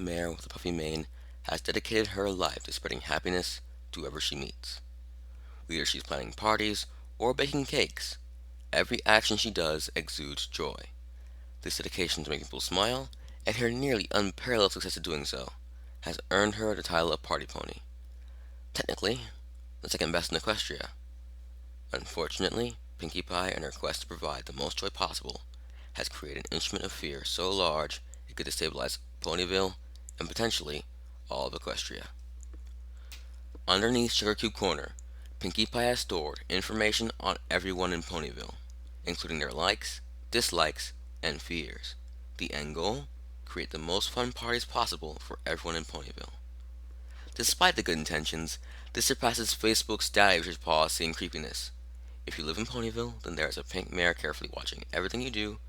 mare with a puffy mane has dedicated her life to spreading happiness to whoever she meets. Whether she's planning parties or baking cakes, every action she does exudes joy. This dedication to making people smile, and her nearly unparalleled success at doing so, has earned her the title of Party Pony. Technically, the second best in Equestria. Unfortunately, Pinkie Pie, in her quest to provide the most joy possible, has created an instrument of fear so large it could destabilize Ponyville and potentially all of Equestria. Underneath Sugarcube Corner, Pinkie Pie has stored information on everyone in Ponyville, including their likes, dislikes, and fears. The end goal? Create the most fun parties possible for everyone in Ponyville. Despite the good intentions, this surpasses Facebook's data usage policy and creepiness. If you live in Ponyville, then there is a pink mare carefully watching everything you do,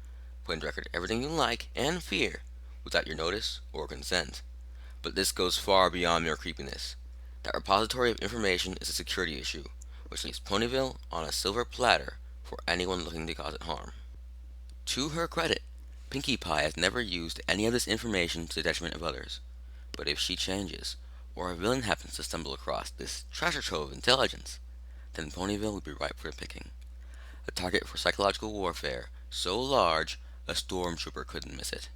putting on record everything you like and fear, without your notice or consent. But this goes far beyond mere creepiness. That repository of information is a security issue, which leaves Ponyville on a silver platter for anyone looking to cause it harm. To her credit, Pinkie Pie has never used any of this information to the detriment of others. But if she changes, or a villain happens to stumble across this treasure trove of intelligence, then Ponyville would be ripe for the picking. A target for psychological warfare so large a stormtrooper couldn't miss it.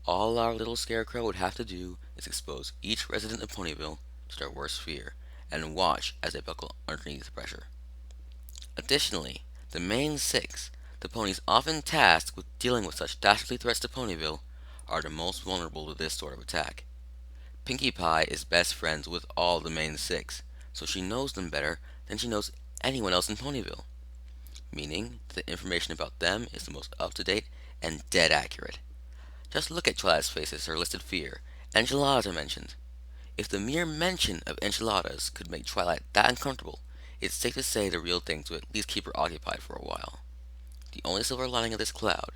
All our little scarecrow would have to do is expose each resident of Ponyville to their worst fear, and watch as they buckle underneath the pressure. Additionally, the main six, the ponies often tasked with dealing with such dastardly threats to Ponyville, are the most vulnerable to this sort of attack. Pinkie Pie is best friends with all the main six, so she knows them better than she knows anyone else in Ponyville, meaning that the information about them is the most up-to-date and dead accurate. Just look at Twilight's face as her listed fear. Enchiladas are mentioned. If the mere mention of enchiladas could make Twilight that uncomfortable, it's safe to say the real things would at least keep her occupied for a while. The only silver lining of this cloud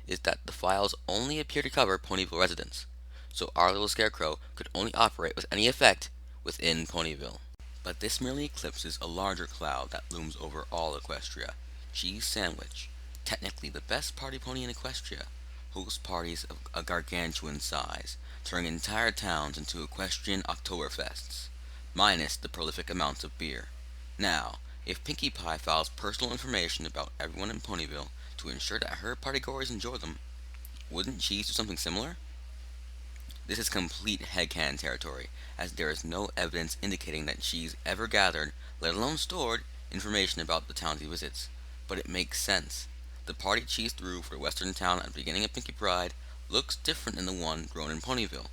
is that the files only appear to cover Ponyville residents, so our little scarecrow could only operate with any effect within Ponyville. But this merely eclipses a larger cloud that looms over all Equestria. Cheese Sandwich, technically the best party pony in Equestria, hosts parties of a gargantuan size, turning entire towns into equestrian Oktoberfests, minus the prolific amounts of beer. Now, if Pinkie Pie files personal information about everyone in Ponyville to ensure that her partygoers enjoy them, wouldn't Cheese do something similar? This is complete headcanon territory, as there is no evidence indicating that Cheese ever gathered, let alone stored, information about the towns he visits. But it makes sense. The party Cheese threw for the western town at the beginning of Pinkie Pride looks different than the one grown in Ponyville.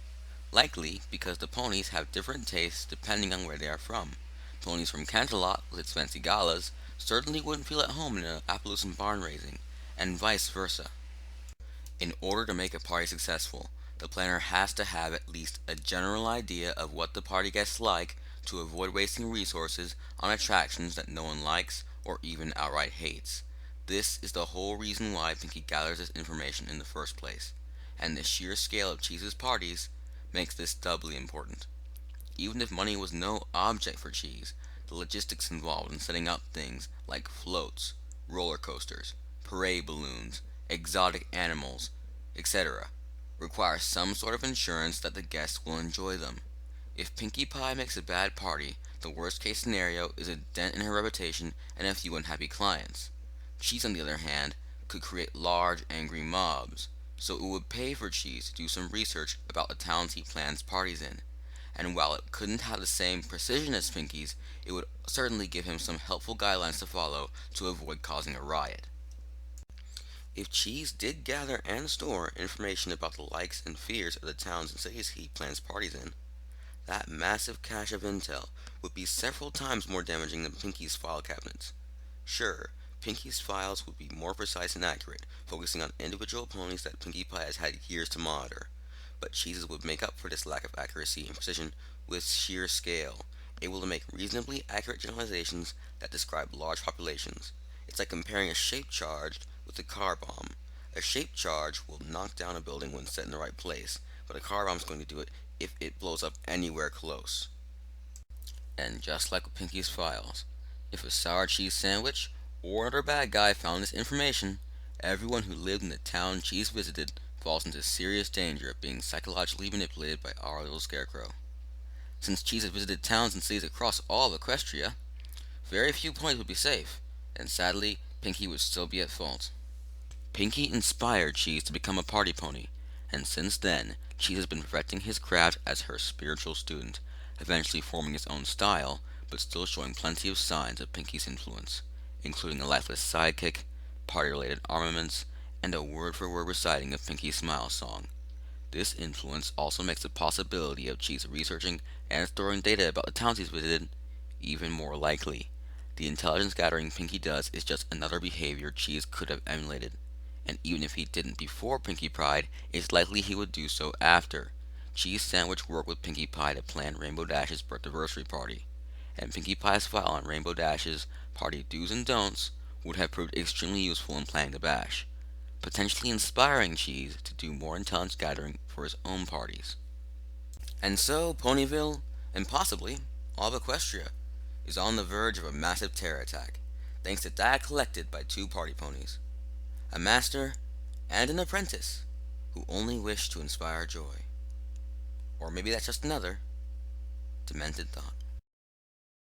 Likely because the ponies have different tastes depending on where they are from. Ponies from Canterlot, with its fancy galas, certainly wouldn't feel at home in an Appaloosan barn raising, and vice versa. In order to make a party successful, the planner has to have at least a general idea of what the party guests like to avoid wasting resources on attractions that no one likes or even outright hates. This is the whole reason why Pinkie gathers this information in the first place, and the sheer scale of Cheese's parties makes this doubly important. Even if money was no object for Cheese, the logistics involved in setting up things like floats, roller coasters, parade balloons, exotic animals, etc., require some sort of insurance that the guests will enjoy them. If Pinkie Pie makes a bad party, the worst case scenario is a dent in her reputation and a few unhappy clients. Cheese, on the other hand, could create large, angry mobs, so it would pay for Cheese to do some research about the towns he plans parties in. And while it couldn't have the same precision as Pinkie's, it would certainly give him some helpful guidelines to follow to avoid causing a riot. If Cheese did gather and store information about the likes and fears of the towns and cities he plans parties in, that massive cache of intel would be several times more damaging than Pinkie's file cabinets. Sure, Pinkie's files would be more precise and accurate, focusing on individual ponies that Pinkie Pie has had years to monitor. But Cheese's would make up for this lack of accuracy and precision with sheer scale, able to make reasonably accurate generalizations that describe large populations. It's like comparing a shape charge with a car bomb. A shape charge will knock down a building when set in the right place, but a car bomb is going to do it if it blows up anywhere close. And just like with Pinkie's files, if a sour cheese sandwich or another bad guy found this information, everyone who lived in the town Cheese visited falls into serious danger of being psychologically manipulated by our little scarecrow. Since Cheese had visited towns and cities across all of Equestria, very few ponies would be safe, and sadly, Pinky would still be at fault. Pinky inspired Cheese to become a party pony, and since then, Cheese has been perfecting his craft as her spiritual student, eventually forming his own style, but still showing plenty of signs of Pinky's influence, including a lifeless sidekick, party related armaments, and a word for word reciting of Pinky's Smile song. This influence also makes the possibility of Cheese researching and storing data about the towns he's visited even more likely. The intelligence gathering Pinky does is just another behavior Cheese could have emulated, and even if he didn't before Pinkie Pie, it's likely he would do so after. Cheese Sandwich worked with Pinkie Pie to plan Rainbow Dash's birthday party, and Pinkie Pie's file on Rainbow Dash's party do's and don'ts would have proved extremely useful in planning the bash, potentially inspiring Cheese to do more intelligence gathering for his own parties. And so, Ponyville, and possibly all of Equestria, is on the verge of a massive terror attack, thanks to data collected by two party ponies, a master and an apprentice who only wish to inspire joy. Or maybe that's just another demented thought.